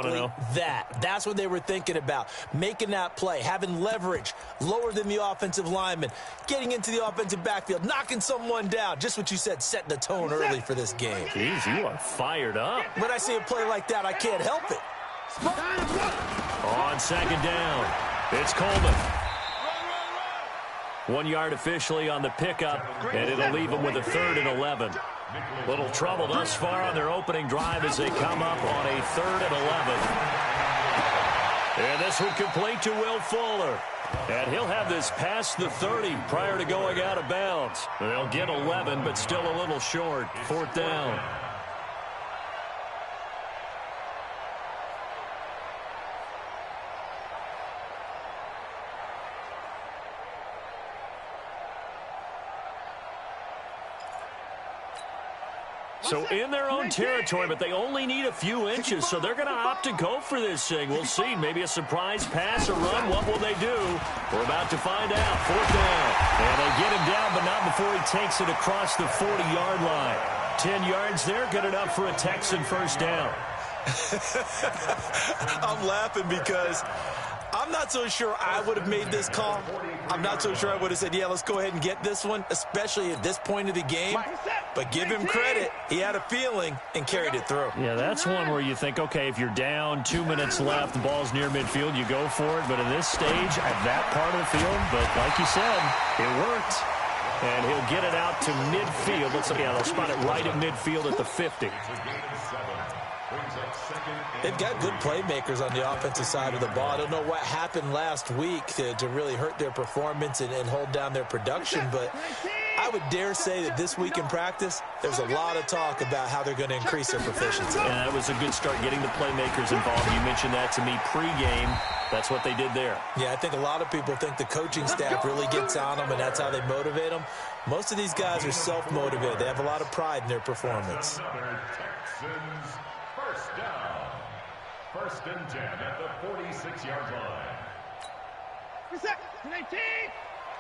Exactly that. That's what they were thinking about. Making that play, having leverage, lower than the offensive lineman, getting into the offensive backfield, knocking someone down. Just what you said, setting the tone early for this game. Jeez, you are fired up. When I see a play like that, I can't help it. On second down, it's Coleman. 1 yard officially on the pickup, and it'll leave them with a 3rd and 11. Little trouble thus far on their opening drive as they come up on a 3rd and 11. And this one complete to Will Fuller. And he'll have this past the 30 prior to going out of bounds. They'll get 11, but still a little short. 4th down. So in their own territory, but they only need a few inches, so they're going to opt to go for this thing. We'll see. Maybe a surprise pass or run. What will they do? We're about to find out. 4th down. And they get him down, but not before he takes it across the 40-yard line. 10 yards there, good enough for a Texan first down. I'm laughing because I'm not so sure I would have made this call. I'm not so sure I would have said, yeah, let's go ahead and get this one, especially at this point of the game. But give him credit. He had a feeling and carried it through. Yeah, that's one where you think, okay, if you're down, 2 minutes left, the ball's near midfield, you go for it. But in this stage, at that part of the field, but like you said, it worked. And he'll get it out to midfield. Looks like, yeah, they'll spot it right at midfield at the 50. They've got good playmakers on the offensive side of the ball. I don't know what happened last week to really hurt their performance and hold down their production, but I would dare say that this week in practice, there's a lot of talk about how they're going to increase their proficiency. And that was a good start, getting the playmakers involved. You mentioned that to me pregame. That's what they did there. Yeah, I think a lot of people think the coaching staff really gets on them, and that's how they motivate them. Most of these guys are self-motivated. They have a lot of pride in their performance. First down. 1st and 10 at the 46-yard line. Reset. 19.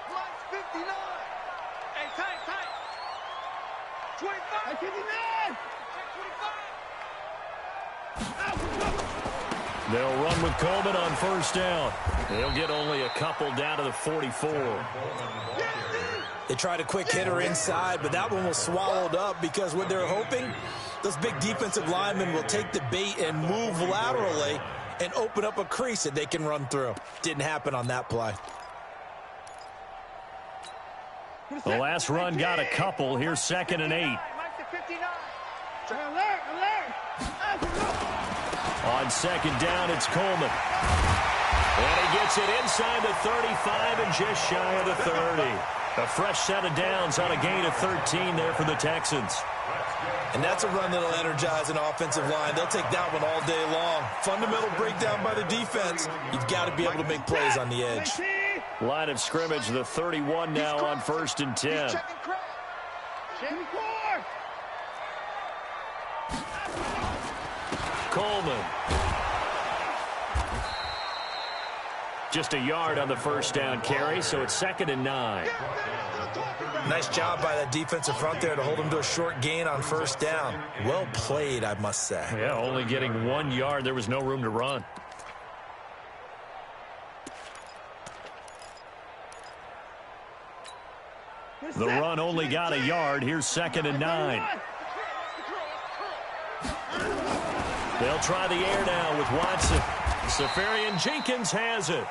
Plus 59. Hey, tight. 25. 59. 25. They'll run with Coleman on 1st down. They'll get only a couple down to the 44. They tried a quick hitter inside, but that one was swallowed up because what they're hoping, those big defensive linemen will take the bait and move laterally and open up a crease that they can run through. Didn't happen on that play. The last run got a couple. Here's 2nd and 8. On 2nd down, it's Coleman. And he gets it inside the 35 and just shy of the 30. A fresh set of downs on a gain of 13 there for the Texans. And that's a run that'll energize an offensive line. They'll take that one all day long. Fundamental breakdown by the defense. You've got to be able to make plays on the edge. Line of scrimmage, the 31 now on 1st and 10. Coleman. Just a yard on the 1st down carry, so it's 2nd and 9. Nice job by that defensive front there to hold him to a short gain on 1st down. Well played, I must say. Yeah, only getting 1 yard. There was no room to run. The run only got a yard. Here's 2nd and 9. They'll try the air now with Watson. Safarian Jenkins has it.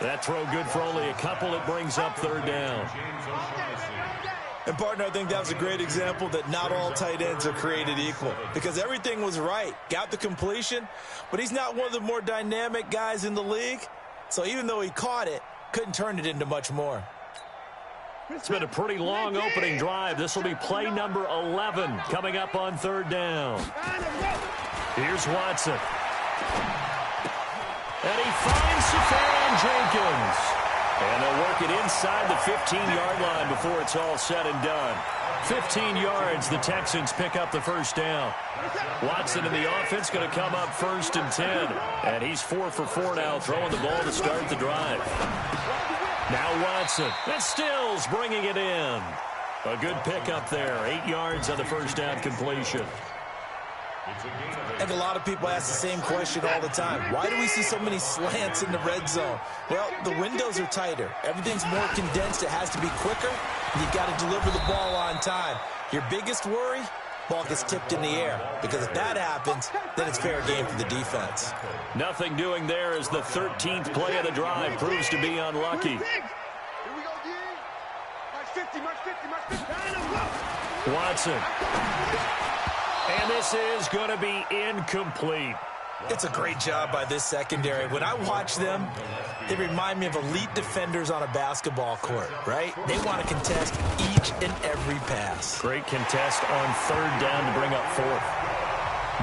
That throw good for only a couple. It brings up 3rd down. And, partner, I think that was a great example that not all tight ends are created equal because everything was right. Got the completion, but he's not one of the more dynamic guys in the league. So even though he caught it, couldn't turn it into much more. It's been a pretty long opening drive. This will be play number 11 coming up on 3rd down. Here's Watson. And he finds Safarian Jenkins. And they'll work it inside the 15-yard line before it's all said and done. 15 yards, the Texans pick up the 1st down. Watson in the offense going to come up 1st and 10. And he's 4 for 4 now, throwing the ball to start the drive. Now Watson. And Stills bringing it in. A good pickup there. 8 yards on the 1st down completion. I think a lot of people ask the same question all the time. Why do we see so many slants in the red zone? Well, the windows are tighter. Everything's more condensed. It has to be quicker. And you've got to deliver the ball on time. Your biggest worry? Ball gets tipped in the air. Because if that happens, then it's fair game for the defense. Nothing doing there as the 13th play of the drive proves to be unlucky. Here we go, D. March 50, March 50, March 50. Watson. And this is going to be incomplete. It's a great job by this secondary. When I watch them, they remind me of elite defenders on a basketball court, right? They want to contest each and every pass. Great contest on third down to bring up fourth.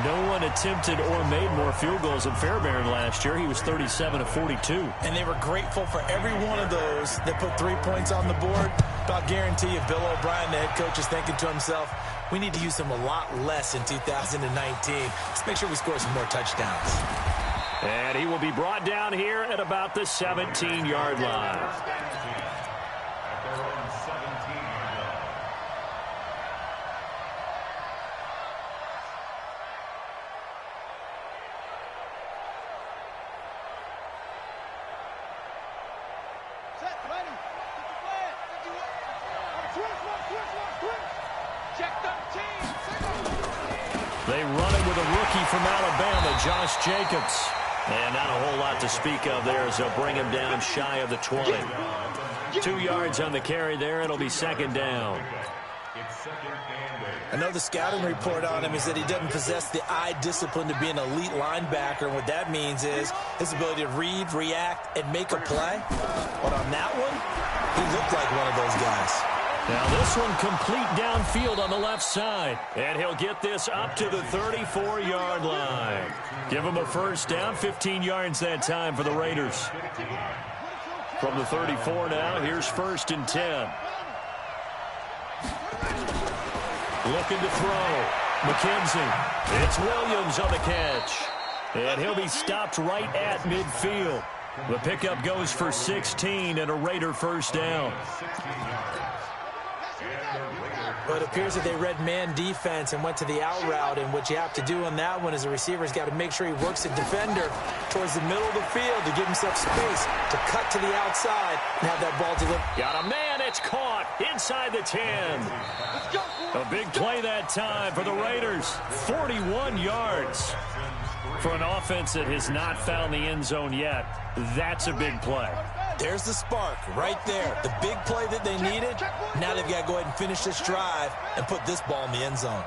No one attempted or made more field goals than Fairbairn last year. He was 37 of 42. And they were grateful for every one of those that put 3 points on the board. But I'll guarantee you, Bill O'Brien, the head coach, is thinking to himself, we need to use them a lot less in 2019. Let's make sure we score some more touchdowns. And he will be brought down here at about the 17-yard line. They run it with a rookie from Alabama, Josh Jacobs. And not a whole lot to speak of there as they'll bring him down shy of the 20. 2 yards on the carry there. It'll be second down. I know the scouting report on him is that he doesn't possess the eye discipline to be an elite linebacker. And what that means is his ability to read, react, and make a play. But on that one, he looked like one of those guys. Now this one complete downfield on the left side. And he'll get this up to the 34-yard line. Give him a first down, 15 yards that time for the Raiders. From the 34 now, here's 1st and 10. Looking to throw. McKenzie. It's Williams on the catch. And he'll be stopped right at midfield. The pickup goes for 16 and a Raider first down. But it appears that they read man defense and went to the out route, and what you have to do on that one is the receiver's got to make sure he works the defender towards the middle of the field to give himself space to cut to the outside and have that ball delivered. Got a man, it's caught inside the 10. A big play that time for the Raiders, 41 yards. For an offense that has not found the end zone yet, that's a big play. There's the spark right there. The big play that they needed. Now they've got to go ahead and finish this drive and put this ball in the end zone.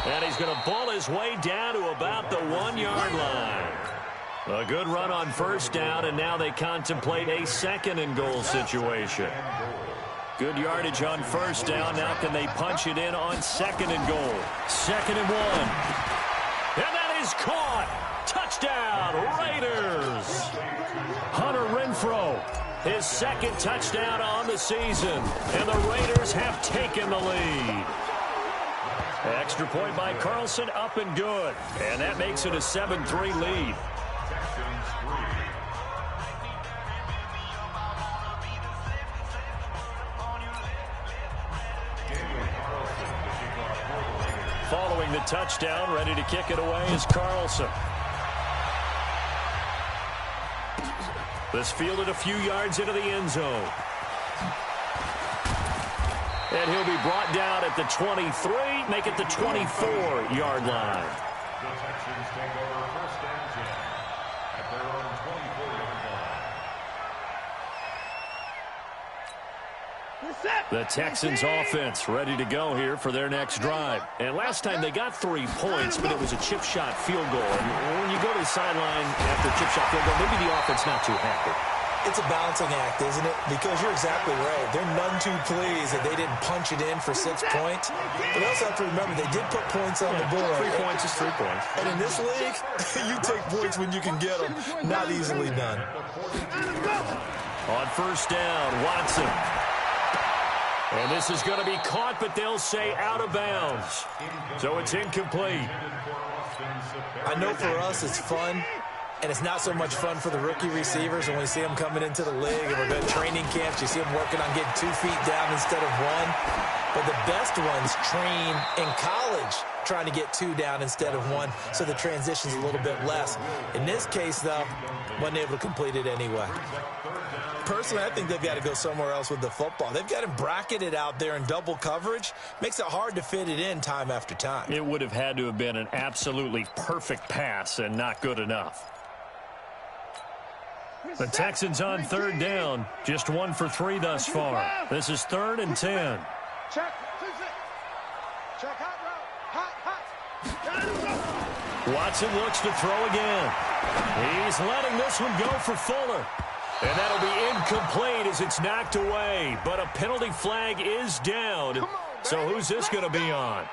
And he's going to ball his way down to about the 1-yard line. A good run on first down, and now they contemplate a 2nd and goal situation. Good yardage on first down. Now can they punch it in on 2nd and goal? 2nd and 1. And that is caught. Touchdown, Raiders. Hunter Renfrow, his 2nd touchdown on the season. And the Raiders have taken the lead. Extra point by Carlson, up and good. And that makes it a 7-3 lead. Following the touchdown, ready to kick it away is Carlson. This fielded a few yards into the end zone. And he'll be brought down at the 23, make it the 24-yard line. The Texans take over 1st and 10 at their own 24-yard line. The Texans offense ready to go here for their next drive. And last time they got 3 points, but it was a chip shot field goal. And when you go to the sideline after a chip shot field goal, maybe the offense not too happy. It's a balancing act, isn't it? Because you're exactly right. They're none too pleased that they didn't punch it in for 6 points. But they also have to remember they did put points on the board. 3 points is 3 points. And in this league, you take points when you can get them. Not easily done. On first down, Watson. And this is going to be caught, but they'll say out of bounds. So it's incomplete. I know for us it's fun And it's not so much fun for the rookie receivers when we see them coming into the league and we're doing training camps. You see them working on getting 2 feet down instead of 1. But the best ones train in college trying to get 2 down instead of 1, so the transition's a little bit less. In this case, though, wasn't able to complete it anyway. Personally, I think they've got to go somewhere else with the football. They've got him bracketed out there in double coverage. Makes it hard to fit it in time after time. It would have had to have been an absolutely perfect pass and not good enough. The Texans on 3rd down. Just 1 for 3 thus far. This is 3rd and 10. Check. Check hot route. Watson looks to throw again. He's letting this one go for Fuller. And that'll be incomplete as it's knocked away. But a penalty flag is down. So who's this going to be on?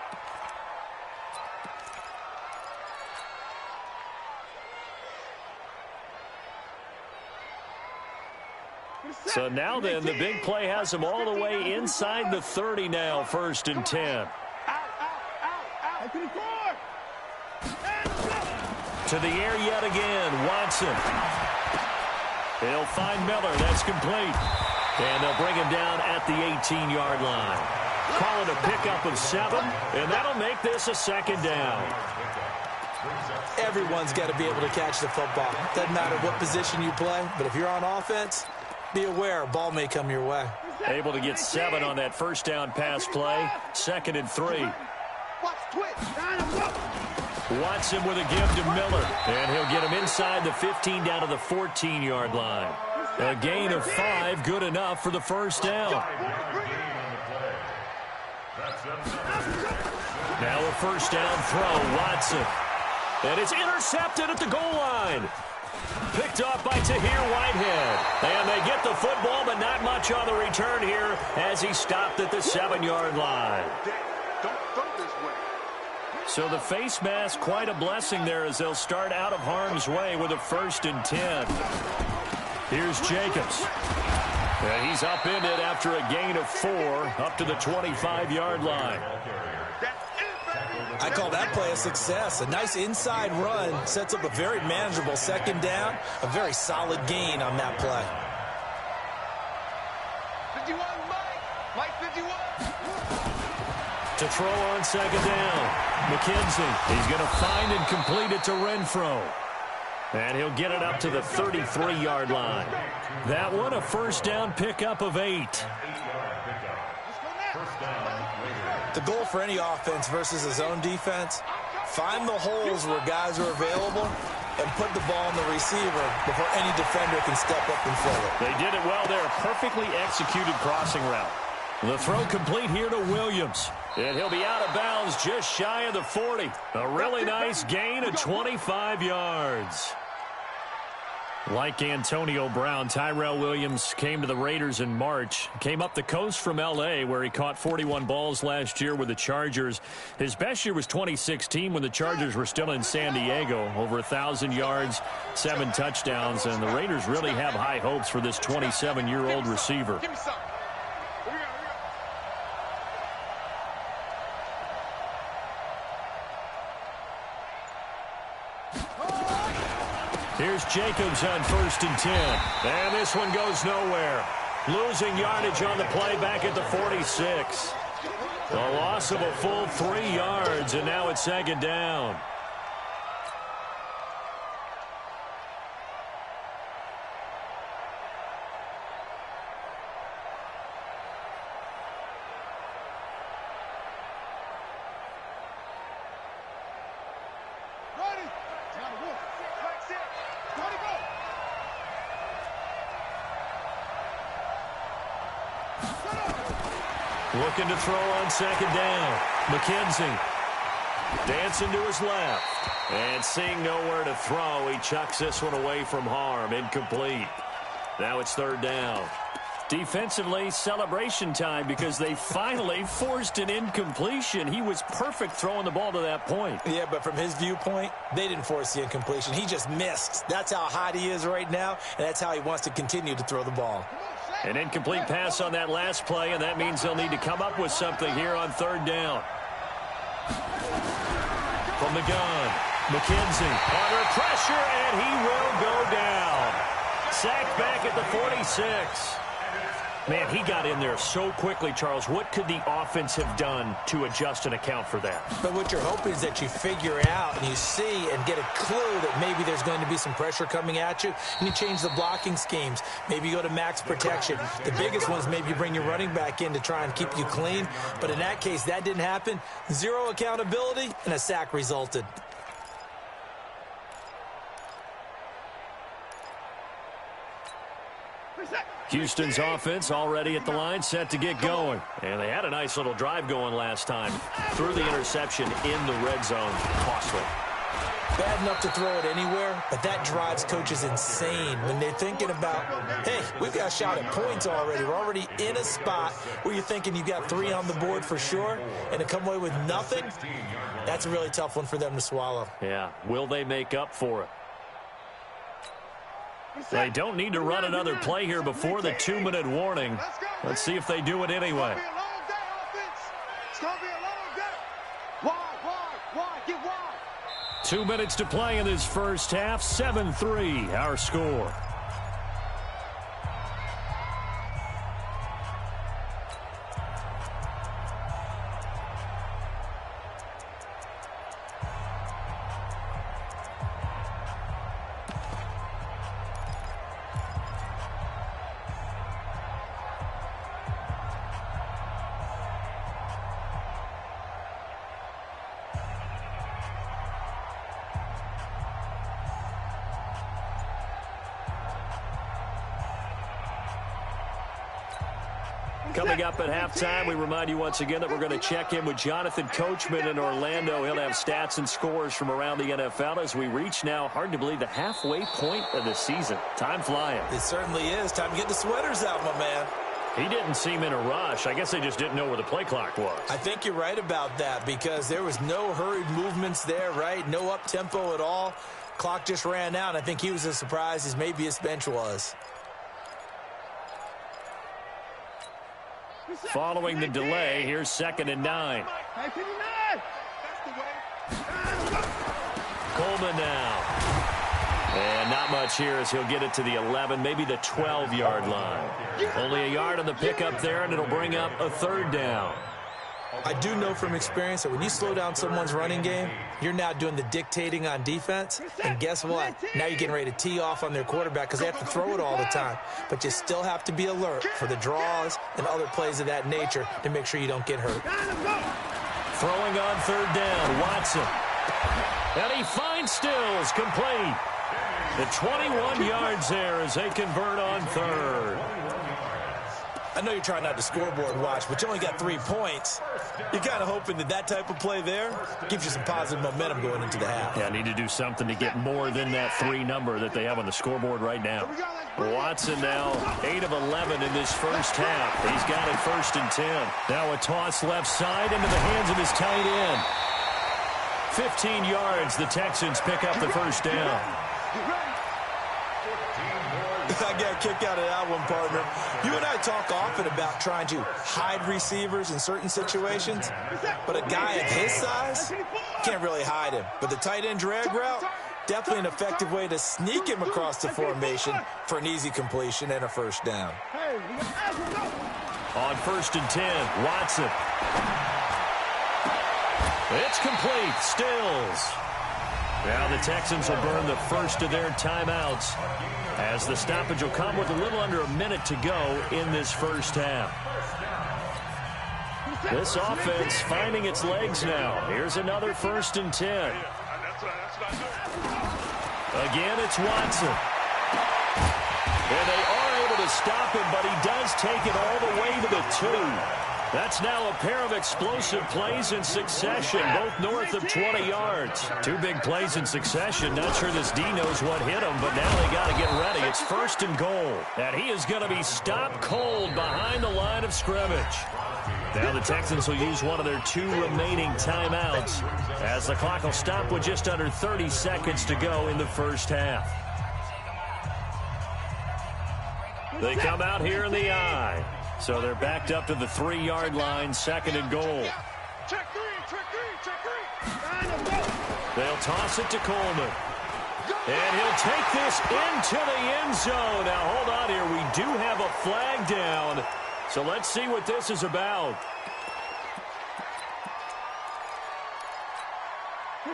So now then, the big play has them all the way inside the 30 now, 1st and 10. To the air yet again, Watson. He'll find Miller. That's complete. And they'll bring him down at the 18-yard line. Call it a pickup of 7, and that'll make this a 2nd down. Everyone's got to be able to catch the football. Doesn't matter what position you play, but if you're on offense, be aware a ball may come your way. Able to get 7 on that 1st down pass play. 2nd and 3. Watson with a give to Miller. And he'll get him inside the 15 down to the 14-yard line. A gain of 5, good enough for the 1st down. Now a 1st down throw, Watson. And it's intercepted at the goal line. Picked off by Tahir Whitehead. And they get the football, but not much on the return here as he stopped at the 7-yard line. So the face mask, quite a blessing there as they'll start out of harm's way with a 1st and 10. Here's Jacobs. And he's upended after a gain of 4 up to the 25-yard line. I call that play a success. A nice inside run sets up a very manageable 2nd down. A very solid gain on that play. 51, Mike 51. To throw on 2nd down. McKenzie, he's going to find and complete it to Renfro. And he'll get it up to the 33-yard line. That one a 1st down pickup of 8. The goal for any offense versus a zone defense, find the holes where guys are available and put the ball on the receiver before any defender can step up and fill it. They did it well there. Perfectly executed crossing route. The throw complete here to Williams. And he'll be out of bounds just shy of the 40. A really nice gain of 25 yards. Like Antonio Brown, Tyrell Williams came to the Raiders in March. Came up the coast from L.A., where he caught 41 balls last year with the Chargers. His best year was 2016 when the Chargers were still in San Diego. Over 1,000 yards, 7 touchdowns, and the Raiders really have high hopes for this 27-year-old receiver. Here's Jacobs on 1st and 10. And this one goes nowhere. Losing yardage on the play back at the 46. A loss of a full 3 yards, and now it's 2nd down. Looking to throw on 2nd down. McKenzie dancing to his left. And seeing nowhere to throw, he chucks this one away from harm. Incomplete. Now it's 3rd down. Defensively, celebration time because they finally forced an incompletion. He was perfect throwing the ball to that point. Yeah, but from his viewpoint, they didn't force the incompletion. He just missed. That's how hot he is right now, and that's how he wants to continue to throw the ball. An incomplete pass on that last play, and that means they'll need to come up with something here on 3rd down. From the gun, McKenzie under pressure, and he will go down. Sacked back at the 46. Man, he got in there so quickly, Charles. What could the offense have done to adjust and account for that? But what you're hoping is that you figure out and you see and get a clue that maybe there's going to be some pressure coming at you, and you change the blocking schemes. Maybe you go to max protection. The biggest one is maybe you bring your running back in to try and keep you clean. But in that case, that didn't happen. Zero accountability, and a sack resulted. Houston's offense already at the line, set to get going. And they had a nice little drive going last time. Threw the interception in the red zone. Costly. Bad enough to throw it anywhere, but that drives coaches insane when they're thinking about, hey, we've got a shot at points already. We're already in a spot where you're thinking you've got 3 on the board for sure, and to come away with nothing, that's a really tough one for them to swallow. Yeah, will they make up for it? They don't need to run another play here before the 2-minute warning. Let's see if they do it anyway. 2 minutes to play in this first half. 7-3, our score. Coming up at halftime, we remind you once again that we're going to check in with Jonathan Coachman in Orlando. He'll have stats and scores from around the NFL as we reach now, hard to believe, the halfway point of the season. Time flying. It certainly is. Time to get the sweaters out, my man. He didn't seem in a rush. I guess they just didn't know where the play clock was. I think you're right about that because there was no hurried movements there, right? No up-tempo at all. Clock just ran out. I think he was as surprised as maybe his bench was. Following the delay, here's 2nd and 9. Coleman now. And not much here as he'll get it to the 11, maybe the 12-yard line. Only a yard on the pickup there, and it'll bring up a 3rd down. I do know from experience that when you slow down someone's running game, you're now doing the dictating on defense. And guess what? Now you're getting ready to tee off on their quarterback because they have to throw it all the time. But you still have to be alert for the draws and other plays of that nature to make sure you don't get hurt. Throwing on 3rd down, Watson. And he finds Stills, complete. The 21 yards there as they convert on 3rd. I know you're trying not to scoreboard watch, but you only got 3 points. You're kind of hoping that that type of play there gives you some positive momentum going into the half. Yeah, need to do something to get more than that 3 number that they have on the scoreboard right now. Watson now 8 of 11 in this first half. He's got it 1st and 10. Now a toss left side into the hands of his tight end. 15 yards, the Texans pick up the 1st down. I got a kick out of that one, partner. You and I talk often about trying to hide receivers in certain situations, but a guy of his size can't really hide him. But the tight end drag route, definitely an effective way to sneak him across the formation for an easy completion and a 1st down. On 1st and 10, Watson. It's complete. Stills. Now the Texans will burn the first of their timeouts as the stoppage will come with a little under a minute to go in this first half. This offense finding its legs now. Here's another 1st and 10. Again, it's Watson. And they are able to stop him, but he does take it all the way to the 2. That's now a pair of explosive plays in succession, both north of 20 yards. 2 big plays in succession. Not sure this D knows what hit him, but now they got to get ready. It's 1st and goal. And he is going to be stopped cold behind the line of scrimmage. Now the Texans will use one of their 2 remaining timeouts as the clock will stop with just under 30 seconds to go in the first half. They come out here in the I. So they're backed up to the 3-yard line, 2nd and goal. Check three. They'll toss it to Coleman. And he'll take this into the end zone. Now, hold on here. We do have a flag down. So let's see what this is about.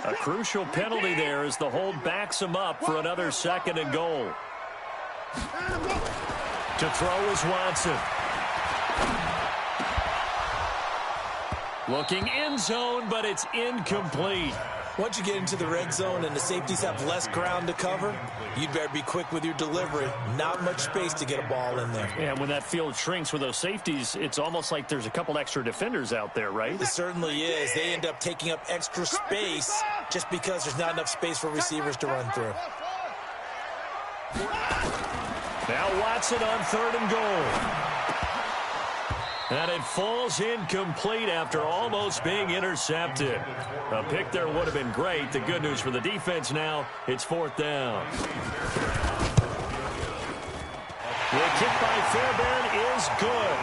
A crucial penalty there as the hold backs him up for another 2nd and goal. To throw is Watson. Looking end zone, but it's incomplete. Once you get into the red zone and the safeties have less ground to cover, you'd better be quick with your delivery. Not much space to get a ball in there. Yeah, when that field shrinks with those safeties, it's almost like there's a couple extra defenders out there, right? It certainly is. They end up taking up extra space just because there's not enough space for receivers to run through. Now Watson on 3rd and goal. And it falls incomplete after almost being intercepted. A pick there would have been great. The good news for the defense now, it's 4th down. The kick by Fairbairn is good.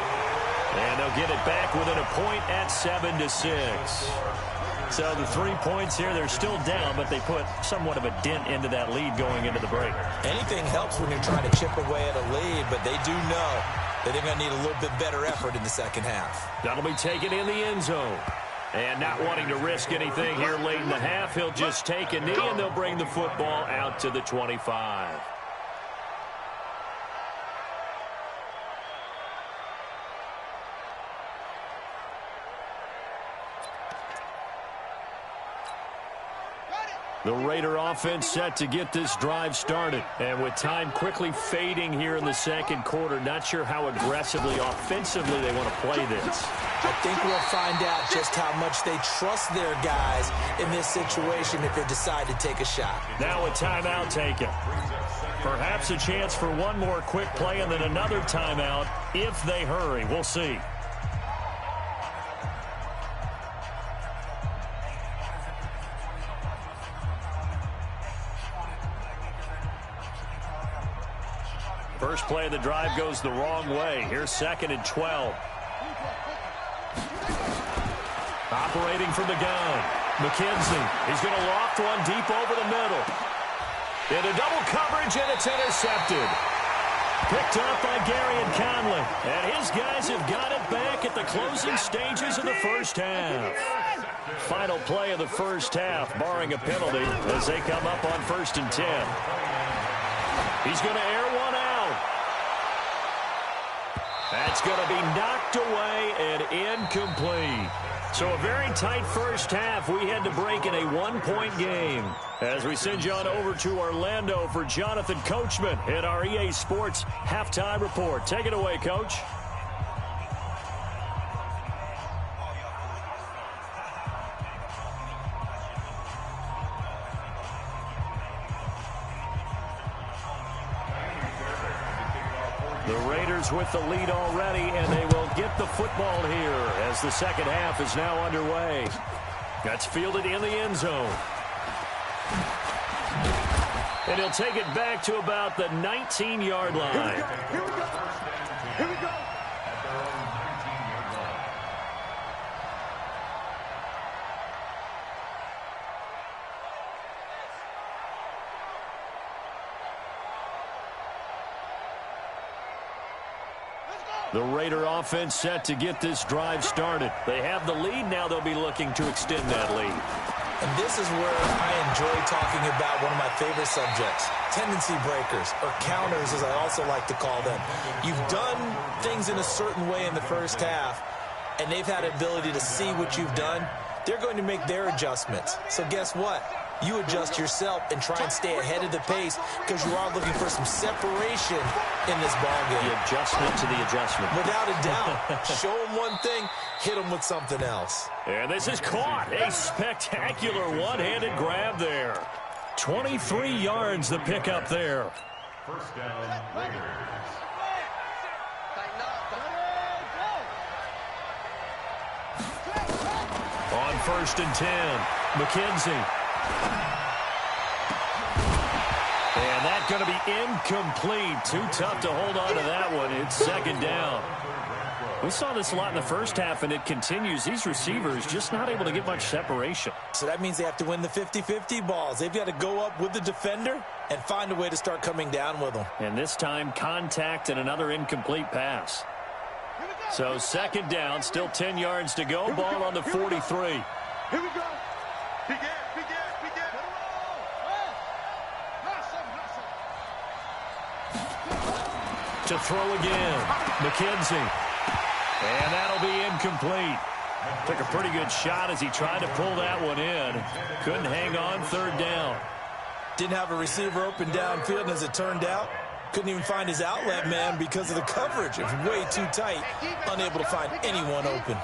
And they'll get it back within a point at 7-6. So the 3 points here, they're still down, but they put somewhat of a dent into that lead going into the break. Anything helps when you're trying to chip away at a lead, but they do know that they're going to need a little bit better effort in the second half. That'll be taken in the end zone. And not wanting to risk anything here late in the half, he'll just take a knee, and they'll bring the football out to the 25. The Raider offense set to get this drive started. And with time quickly fading here in the 2nd quarter, not sure how aggressively, offensively they want to play this. I think we'll find out just how much they trust their guys in this situation if they decide to take a shot. Now a timeout taken. Perhaps a chance for one more quick play and then another timeout if they hurry. We'll see. First play of the drive goes the wrong way. Here's 2nd and 12. Operating from the gun. McKenzie. He's going to loft one deep over the middle. Into double coverage, and it's intercepted. Picked up by Gary and Conley. And his guys have got it back at the closing stages of the first half. Final play of the first half, barring a penalty, as they come up on 1st and 10. He's going to air one out. That's going to be knocked away and incomplete. So a very tight first half. We had to break in a 1-point game. As we send you on over to Orlando for Jonathan Coachman in our EA Sports Halftime Report. Take it away, Coach. The Raiders with the lead already, and they will get the football here as the second half is now underway. That's fielded in the end zone. And he'll take it back to about the 19-yard line. Here we go. Here we go. The Raider offense set to get this drive started. They have the lead. Now they'll be looking to extend that lead. And this is where I enjoy talking about one of my favorite subjects, tendency breakers, or counters as I also like to call them. You've done things in a certain way in the first half, and they've had the ability to see what you've done. They're going to make their adjustments. So guess what? You adjust yourself and try and stay ahead of the pace because you are looking for some separation in this ballgame. The adjustment to the adjustment. Without a doubt. Show them one thing, hit them with something else. And this is caught. A spectacular one-handed grab there. 23 yards the pickup there. First down, Raiders. On 1st and 10, McKenzie. And that's going to be incomplete. Too tough to hold on to that one. It's second down. We saw this a lot in the first half, and it continues. These receivers just not able to get much separation. So that means they have to win the 50-50 balls. They've got to go up with the defender and find a way to start coming down with them. And this time, contact and another incomplete pass. So second down, still 10 yards to go. Ball on the 43. Here we go. Begin. To throw again. McKenzie. And that'll be incomplete. Took a pretty good shot as he tried to pull that one in. Couldn't hang on, third down. Didn't have a receiver open downfield, and as it turned out, couldn't even find his outlet man because of the coverage. It was way too tight, unable to find anyone open.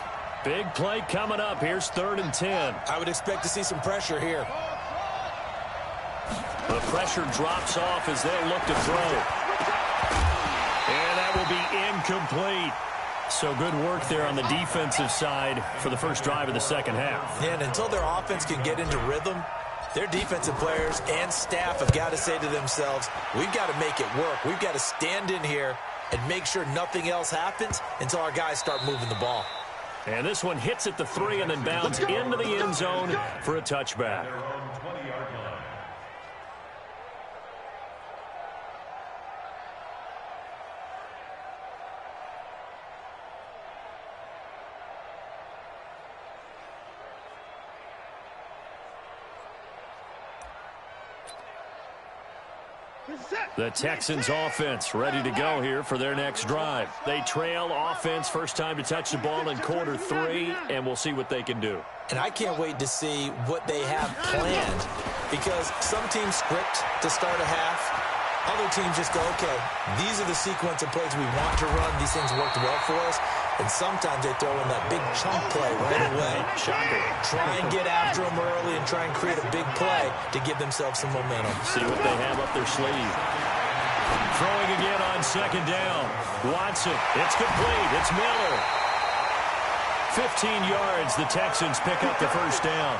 Big play coming up. Here's 3rd and 10. I would expect to see some pressure here. The pressure drops off as they'll look to throw. And that will be incomplete. So good work there on the defensive side for the first drive of the second half. Yeah, and until their offense can get into rhythm, their defensive players and staff have got to say to themselves, we've got to make it work. We've got to stand in here and make sure nothing else happens until our guys start moving the ball. And this one hits at the 3 and then bounds into the end zone for a touchback. The Texans offense ready to go here for their next drive. They trail offense, first time to touch the ball in quarter 3, and we'll see what they can do. And I can't wait to see what they have planned, because some teams script to start a half. Other teams just go, okay, these are the sequence of plays we want to run. These things worked well for us. And sometimes they throw in that big chunk play right away. Shocker. Try and get after them early and try and create a big play to give themselves some momentum. See what they have up their sleeve. Throwing again on second down. Watson. It's complete. It's Miller. 15 yards. The Texans pick up the first down.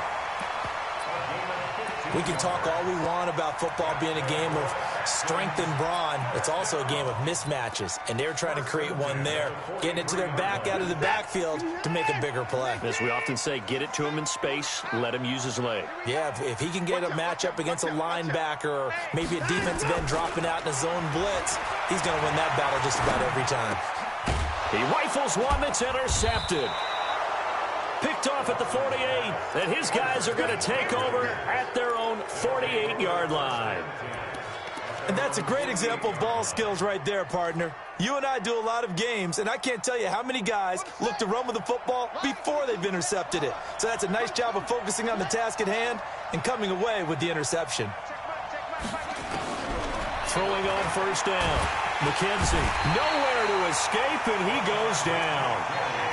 We can talk all we want about football being a game of strength and brawn. It's also a game of mismatches, and they're trying to create one there, getting it to their back out of the backfield to make a bigger play. As we often say, get it to him in space, let him use his leg. Yeah, if he can get a matchup against a linebacker or maybe a defensive end dropping out in a zone blitz, he's going to win that battle just about every time. He rifles one that's intercepted. Picked off at the 48, and his guys are going to take over at their own 48-yard line. And that's a great example of ball skills right there, partner. You and I do a lot of games, and I can't tell you how many guys look to run with the football before they've intercepted it. So that's a nice job of focusing on the task at hand and coming away with the interception. Throwing on first down. McKenzie, nowhere to escape, and he goes down.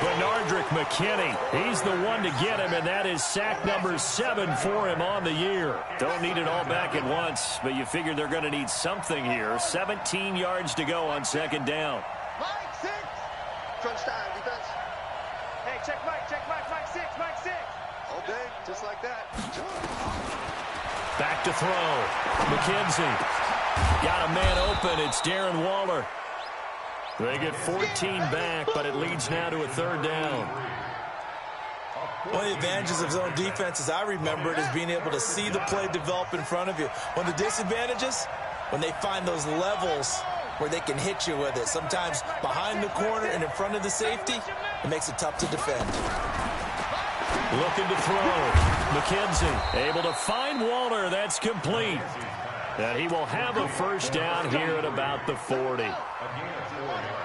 Bernardrick McKinney, he's the one to get him, and that is sack number 7 for him on the year. Don't need it all back at once, but you figure they're going to need something here. 17 yards to go on second down. Mike 6. Crunch time, defense. Hey, check Mike 6, Mike 6. All day, just like that. Back to throw. McKenzie. Got a man open. It's Darren Waller. They get 14 back, but it leads now to a third down. One of the advantages of zone defense, as I remember it, is being able to see the play develop in front of you. One of the disadvantages, when they find those levels where they can hit you with it. Sometimes behind the corner and in front of the safety, it makes it tough to defend. Looking to throw. McKenzie able to find Waller. That's complete. And he will have a first down here at about the 40.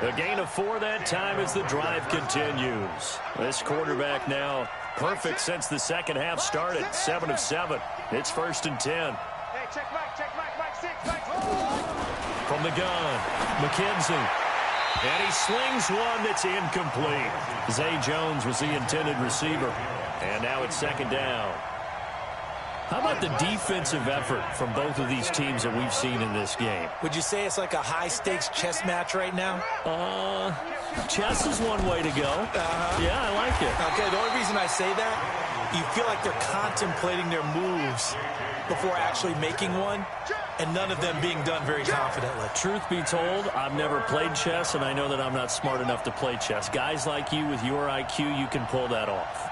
A gain of 4 that time as the drive continues. This quarterback now perfect since the second half started. 7 of 7. It's 1st and 10. Hey, check Mike 6, Mike. From the gun, McKenzie. And he slings one that's incomplete. Zay Jones was the intended receiver. And now it's second down. How about the defensive effort from both of these teams that we've seen in this game? Would you say it's like a high-stakes chess match right now? Chess is one way to go. Yeah, I like it. Okay, the only reason I say that You feel like they're contemplating their moves before actually making one, and none of them being done very confidently. Truth be told, I've never played chess, and I know that I'm not smart enough to play chess. Guys like you with your IQ, you can pull that off.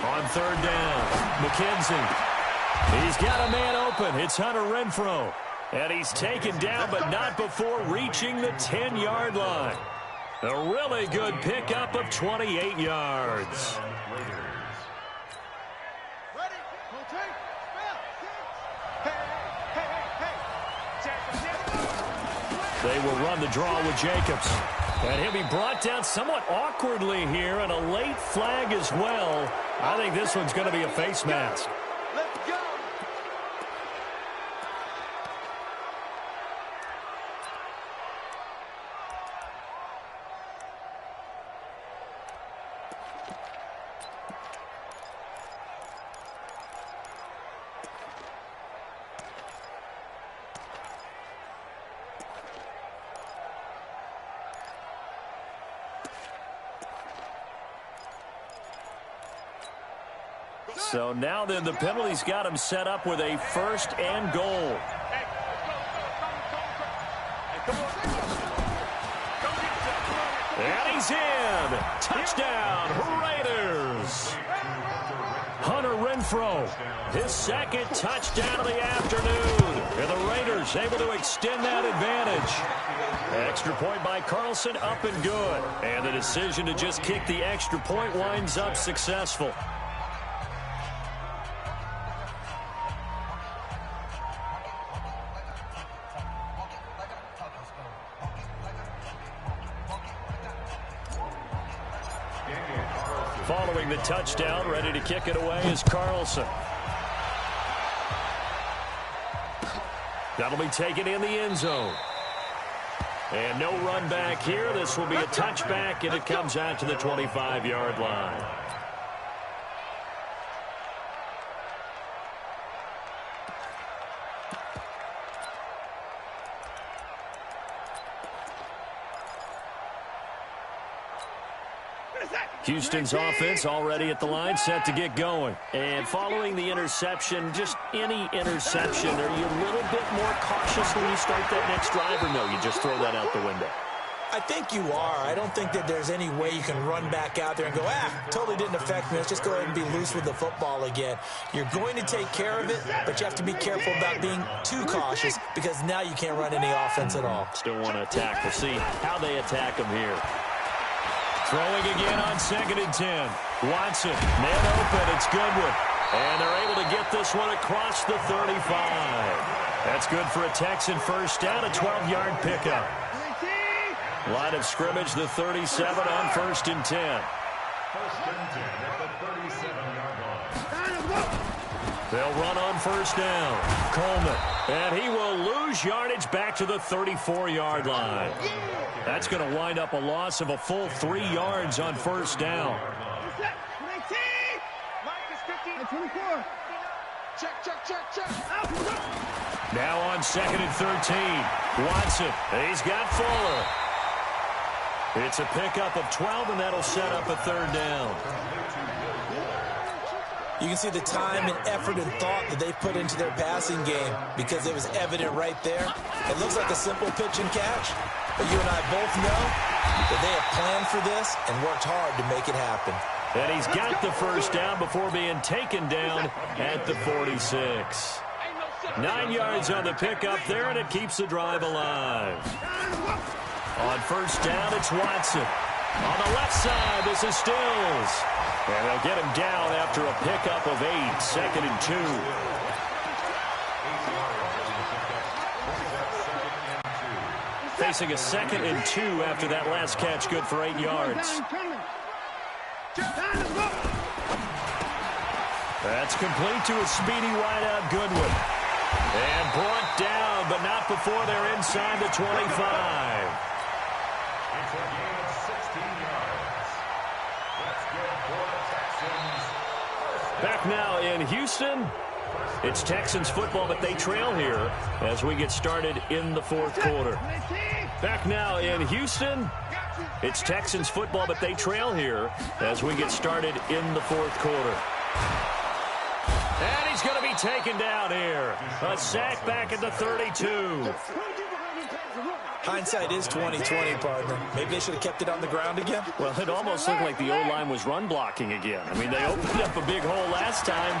On third down, McKenzie. He's got a man open. It's Hunter Renfrow. And he's taken down, but not before reaching the 10-yard line. A really good pickup of 28 yards. They will run the draw with Jacobs. And he'll be brought down somewhat awkwardly here, and a late flag as well. I think this one's going to be a face mask. Let's go. So now then, the penalty's got him set up with a 1st and goal. And he's in. Touchdown, Raiders. Hunter Renfrow, his 2nd touchdown of the afternoon. And the Raiders able to extend that advantage. Extra point by Carlson, up and good. And the decision to just kick the extra point winds up successful. Following the touchdown, ready to kick it away is Carlson. That'll be taken in the end zone. And no run back here. This will be a touchback, and it comes out to the 25-yard line. Houston's offense already at the line, set to get going. And following the interception, just any interception, are you a little bit more cautious when you start that next drive, or no, you just throw that out the window? I think you are. I don't think that there's any way you can run back out there and go, totally didn't affect me. Let's just go ahead and be loose with the football again. You're going to take care of it, but you have to be careful about being too cautious because now you can't run any offense at all. Still want to attack. We'll see how they attack them here. Throwing again on 2nd and 10. Watson, man open, it's Goodwin. And they're able to get this one across the 35. That's good for a Texan 1st down, a 12-yard pickup. Line of scrimmage, the 37 on 1st and 10. 1st and 10 at the 37-yard line. They'll run on 1st down. Coleman. And he will lose yardage back to the 34-yard line. That's going to wind up a loss of a full 3 yards on 1st down. Now on 2nd and 13. Watson. He's got Fuller. It's a pickup of 12, and that'll set up a 3rd down. You can see the time and effort and thought that they put into their passing game because it was evident right there. It looks like a simple pitch and catch, but you and I both know that they have planned for this and worked hard to make it happen. And he's got the 1st down before being taken down at the 46. 9 yards on the pickup there, and it keeps the drive alive. On 1st down, it's Watson. On the left side, this is Stills. And they'll get him down after a pickup of 8, 2nd and 2. Facing a 2nd and 2 after that last catch, good for 8 yards. That's complete to a speedy wideout, Goodwin. And brought down, but not before they're inside the 25. It's a gain of 16 yards. That's good for the Texans. Back now in Houston, It's Texans football, but they trail here as we get started in the fourth quarter. Back now in Houston. It's Texans football, but they trail here as we get started in the fourth quarter. And he's going to be taken down here. A sack back at the 32. Hindsight is 20/20, partner. Maybe they should have kept it on the ground again. Well, it almost looked like the O-line was run blocking again. I mean, they opened up a big hole last time.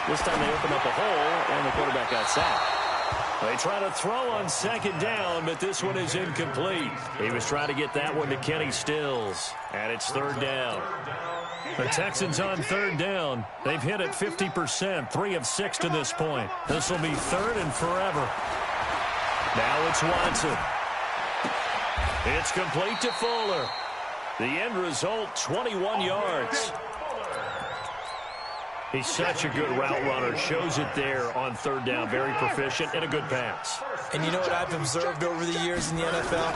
This time they opened up a hole, and the quarterback got sacked. They try to throw on second down, but this one is incomplete. He was trying to get that one to Kenny Stills, and it's third down. The Texans on third down. They've hit it 50%, 3 of 6 to this point. This will be third and forever. Now it's Watson. It's complete to Fuller. The end result, 21 yards. He's such a good route runner. Shows it there on third down. Very proficient and a good pass. And you know what I've observed over the years in the NFL?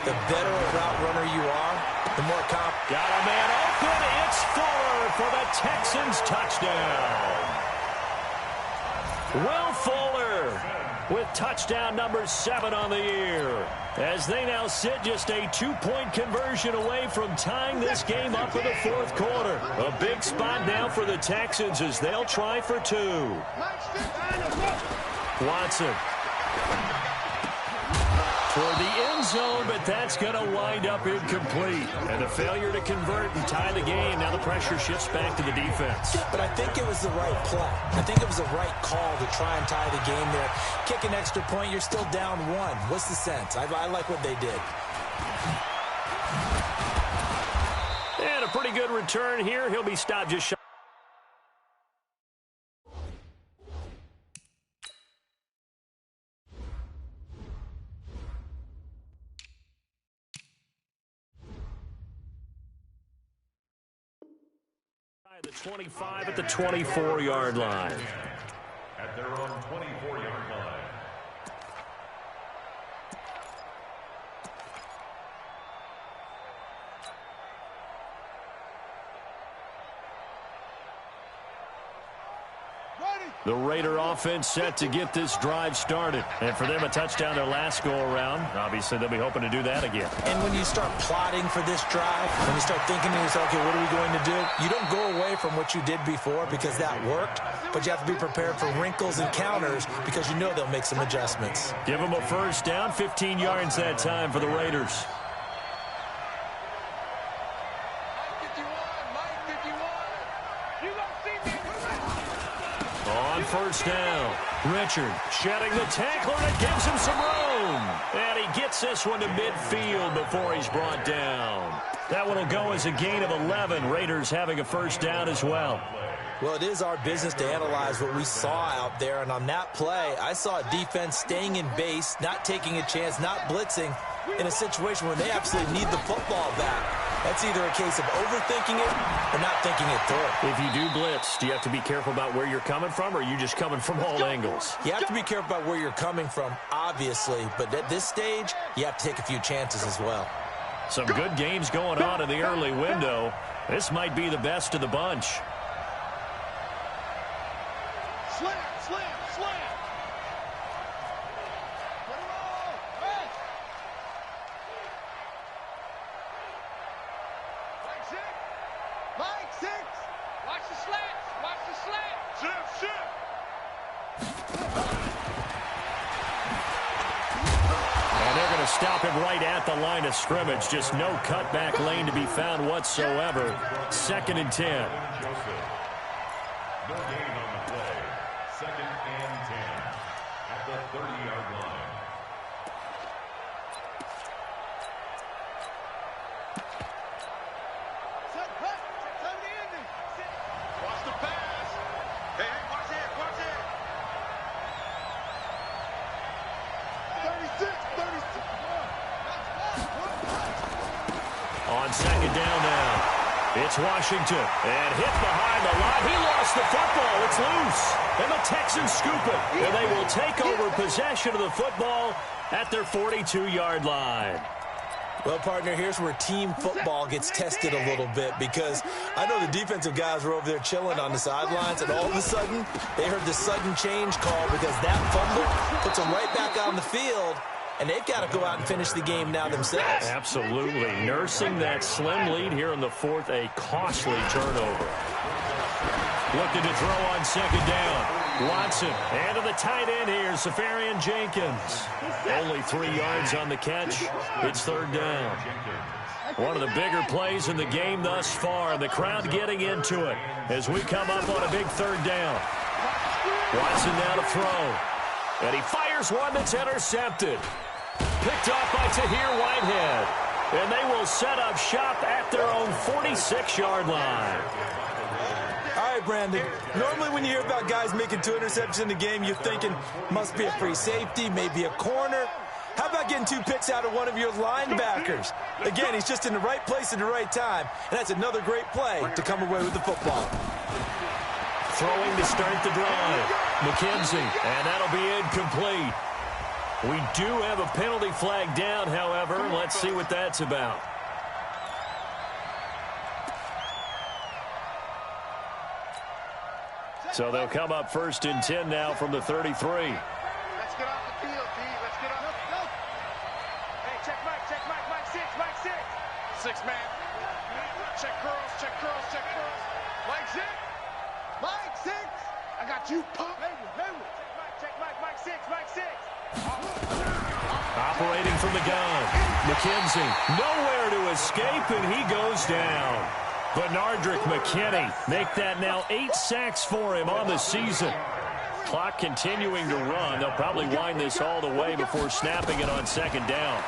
The better a route runner you are, the more confident. Got a man open. It's Fuller for the Texans touchdown. Will Fuller with touchdown number 7 on the year, as they now sit just a 2-point conversion away from tying this game up in the fourth quarter. A big spot now for the Texans as they'll try for 2. Watson toward the end zone, but that's going to wind up incomplete. And the failure to convert and tie the game. Now the pressure shifts back to the defense. But I think it was the right play. I think it was the right call to try and tie the game there. Kick an extra point, you're still down 1. What's the sense? I like what they did. And a pretty good return here. He'll be stopped just shy. The 25 at the 24-yard line. At their own 24-yard line. The Raider offense set to get this drive started. And for them, a touchdown their last go-around. Obviously, they'll be hoping to do that again. And when you start plotting for this drive, when you start thinking to yourself, okay, what are we going to do? You don't go away from what you did before because that worked, but you have to be prepared for wrinkles and counters because you know they'll make some adjustments. Give them a first down, 15 yards that time for the Raiders. On first down, Richard shedding the tackler that gives him some room. And he gets this one to midfield before he's brought down. That one will go as a gain of 11. Raiders having a first down as well. Well, it is our business to analyze what we saw out there. And on that play, I saw a defense staying in base, not taking a chance, not blitzing in a situation where they absolutely need the football back. That's either a case of overthinking it or not thinking it through. If you do blitz, do you have to be careful about where you're coming from, or are you just coming from all angles? You have to be careful about where you're coming from, obviously. But at this stage, you have to take a few chances as well. Some good games going on in the early window. This might be the best of the bunch. Slam, slam, slam. Mike, 6. Watch the slants. Watch the slants. Shift, shift. And they're going to stop him right at the line of scrimmage. Just no cutback lane to be found whatsoever. 2nd and 10. No gain on the play. 2nd and 10 at the 30-yard line. Watch the pass. Hey, watch it, watch it. 36, 36. On 2nd down now. It's Washington. And hit behind the line. He lost the football. It's loose. And the Texans scoop it. And they will take over possession of the football at their 42-yard line. Well, partner, here's where team football gets tested a little bit, because I know the defensive guys were over there chilling on the sidelines, and all of a sudden, they heard the sudden change call because that fumble puts them right back on the field, and they've got to go out and finish the game now themselves. Absolutely. Nursing that slim lead here in the fourth, a costly turnover. Looking to throw on second down. Watson, and to the tight end here, Safarian Jenkins. Only 3 yards on the catch. It's third down. One of the bigger plays in the game thus far. The crowd getting into it as we come up on a big third down. Watson now to throw. And he fires one that's intercepted. Picked off by Tahir Whitehead. And they will set up shop at their own 46-yard line. All right, Brandon, normally when you hear about guys making 2 interceptions in the game, you're thinking must be a free safety, maybe a corner. How about getting 2 picks out of one of your linebackers? Again, he's just in the right place at the right time, and that's another great play to come away with the football. Throwing to start the drive. McKenzie, and that'll be incomplete. We do have a penalty flag down, however. Let's see what that's about. So they'll come up first and 10 now from the 33. Let's get off the field, D. Let's get off. Hey, check Mike, Mike 6. 6 man. Check girls, check girls. Mike 6. Mike 6. I got you, punk. Check Mike 6. Operating from the gun. McKenzie, nowhere to escape, and he goes down. Bernardrick McKinney make that now 8 sacks for him on the season. Clock continuing to run. They'll probably wind this all the way before snapping it on second down.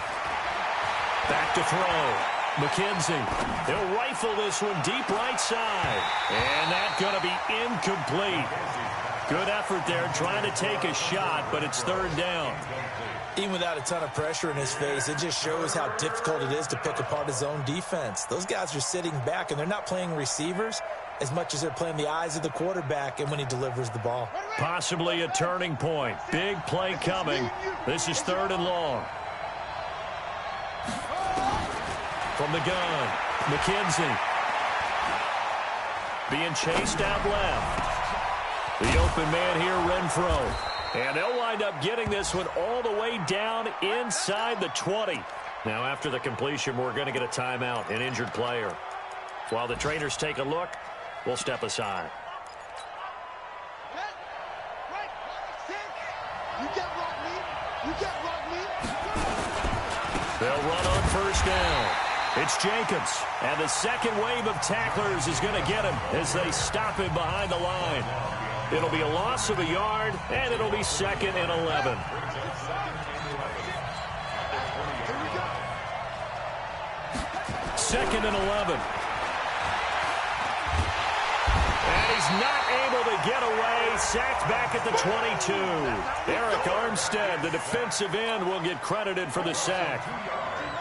Back to throw. McKenzie. He'll rifle this one deep right side. And that's going to be incomplete. Good effort there trying to take a shot, but it's third down. Even without a ton of pressure in his face, it just shows how difficult it is to pick apart his own defense. Those guys are sitting back, and they're not playing receivers as much as they're playing the eyes of the quarterback and when he delivers the ball. Possibly a turning point. Big play coming. This is third and long. From the gun, McKenzie. Being chased out left. The open man here, Renfro. And they'll wind up getting this one all the way down inside the 20. Now, after the completion, we're going to get a timeout, an injured player. While the trainers take a look, we'll step aside. They'll run on first down. It's Jenkins. And the second wave of tacklers is going to get him as they stop him behind the line. It'll be a loss of a yard, and it'll be second and 11. Second and 11. And he's not able to get away. Sacked back at the 22. Eric Armstead, the defensive end, will get credited for the sack.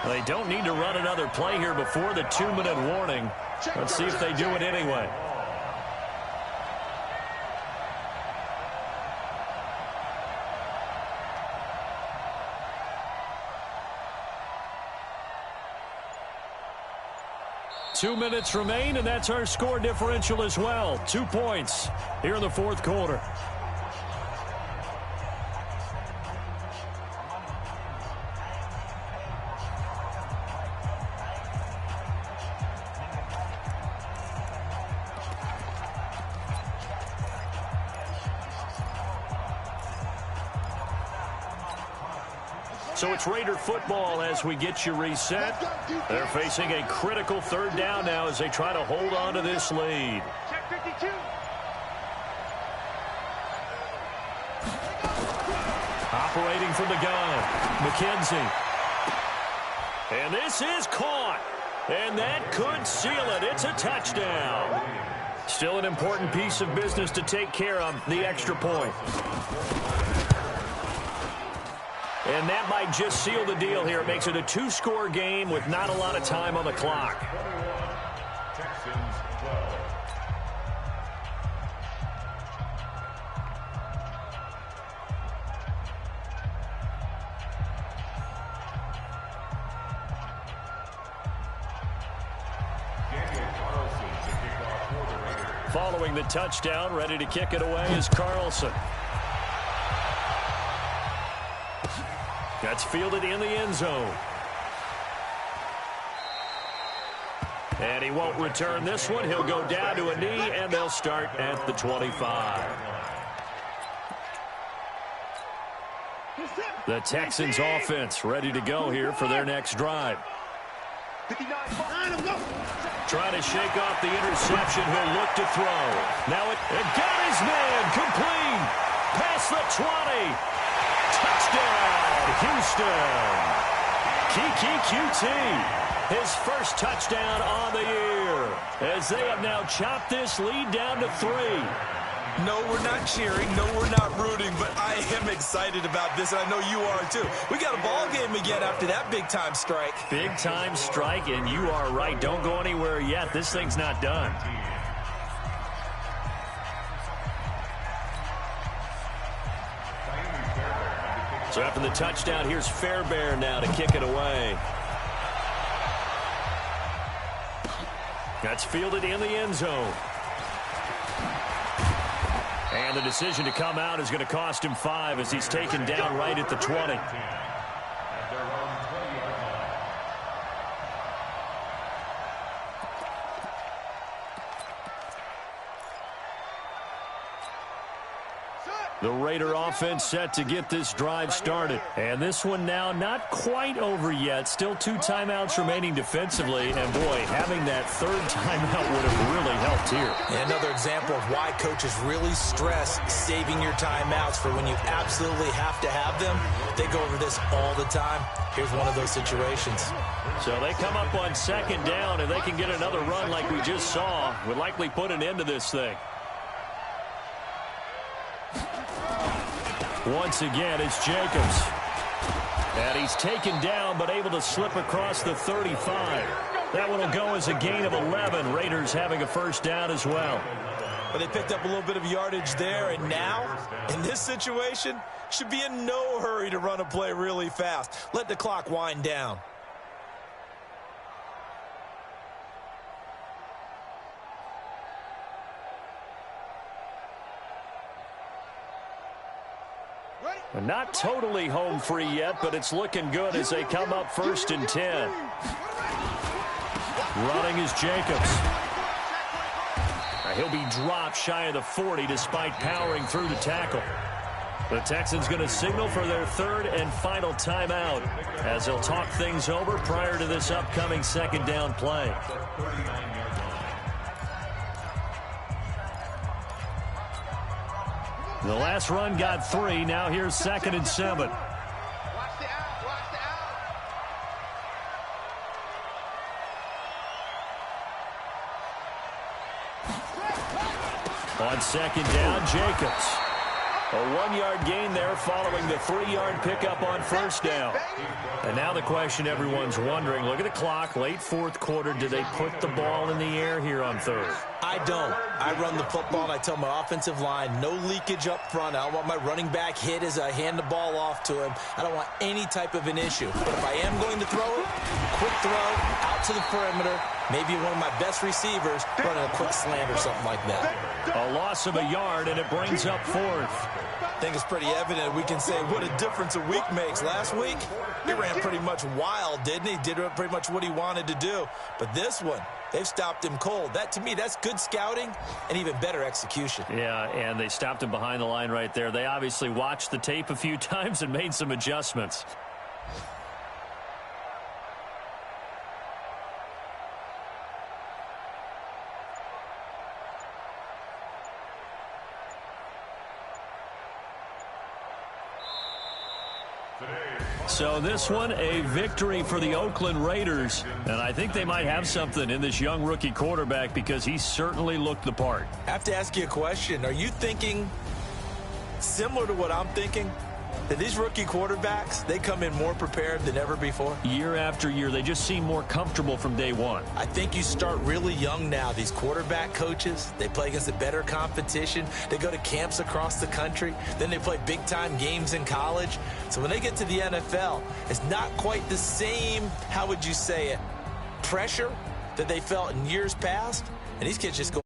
They don't need to run another play here before the 2-minute warning. Let's see if they do it anyway. Two minutes remain, and that's our score differential as well. 2 points here in the fourth quarter. So it's Raider football as we get you reset. They're facing a critical third down now as they try to hold on to this lead. Check 52. Operating from the gun, McKenzie. And this is caught. And that could seal it. It's a touchdown. Still an important piece of business to take care of, the extra point. And that might just seal the deal here. It makes it a 2-score game with not a lot of time on the clock. Texans 12. Following the touchdown, ready to kick it away is Carlson. That's fielded in the end zone. And he won't return this one. He'll go down to a knee, and they'll start at the 25. The Texans offense ready to go here for their next drive. Trying to shake off the interception. He'll look to throw. Now it got his man. Complete. Past the 20. Touchdown, Houston. Kiki QT. His first touchdown on the year, as they have now chopped this lead down to 3. No, we're not cheering. No, we're not rooting, but I am excited about this, and I know you are too. We got a ball game again after that big-time strike. Big-time strike, and you are right. Don't go anywhere yet. This thing's not done. So after the touchdown, here's Fairbairn now to kick it away. That's fielded in the end zone. And the decision to come out is going to cost him 5 as he's taken down right at the 20. The Raider offense set to get this drive started. And this one now not quite over yet. Still 2 timeouts remaining defensively. And, boy, having that third timeout would have really helped here. And another example of why coaches really stress saving your timeouts for when you absolutely have to have them. They go over this all the time. Here's one of those situations. So they come up on second down, and they can get another run like we just saw. Would likely put an end to this thing. Once again, it's Jacobs. And he's taken down, but able to slip across the 35. That one will go as a gain of 11. Raiders having a first down as well. But they picked up a little bit of yardage there, and now, in this situation, should be in no hurry to run a play really fast. Let the clock wind down. Not totally home free yet, but it's looking good as they come up 1st and 10. Running is Jacobs. He'll be dropped shy of the 40 despite powering through the tackle. The Texans going to signal for their 3rd and final timeout as they'll talk things over prior to this upcoming second down play. The last run got 3. Now here's 2nd and 7. On second down, Jacobs. A 1-yard gain there following the 3-yard pickup on first down. And now the question everyone's wondering, look at the clock, late 4th quarter, do they put the ball in the air here on 3rd? I don't. I run the football, and I tell my offensive line, no leakage up front. I don't want my running back hit as I hand the ball off to him. I don't want any type of an issue. But if I am going to throw it, quick throw, out to the perimeter, maybe one of my best receivers running a quick slant or something like that. A loss of a yard, and it brings up 4th. I think it's pretty evident we can say what a difference a week makes. Last week, he ran pretty much wild, didn't he? Did pretty much what he wanted to do. But this one, they've stopped him cold. That, to me, that's good scouting and even better execution. Yeah, and they stopped him behind the line right there. They obviously watched the tape a few times and made some adjustments. So this one, a victory for the Oakland Raiders. And I think they might have something in this young rookie quarterback because he certainly looked the part. I have to ask you a question. Are you thinking similar to what I'm thinking? That these rookie quarterbacks, they come in more prepared than ever before? Year after year, they just seem more comfortable from day one. I think you start really young now. These quarterback coaches, they play against a better competition. They go to camps across the country. Then they play big-time games in college. So when they get to the NFL, it's not quite the same, how would you say it, pressure that they felt in years past. And these kids just go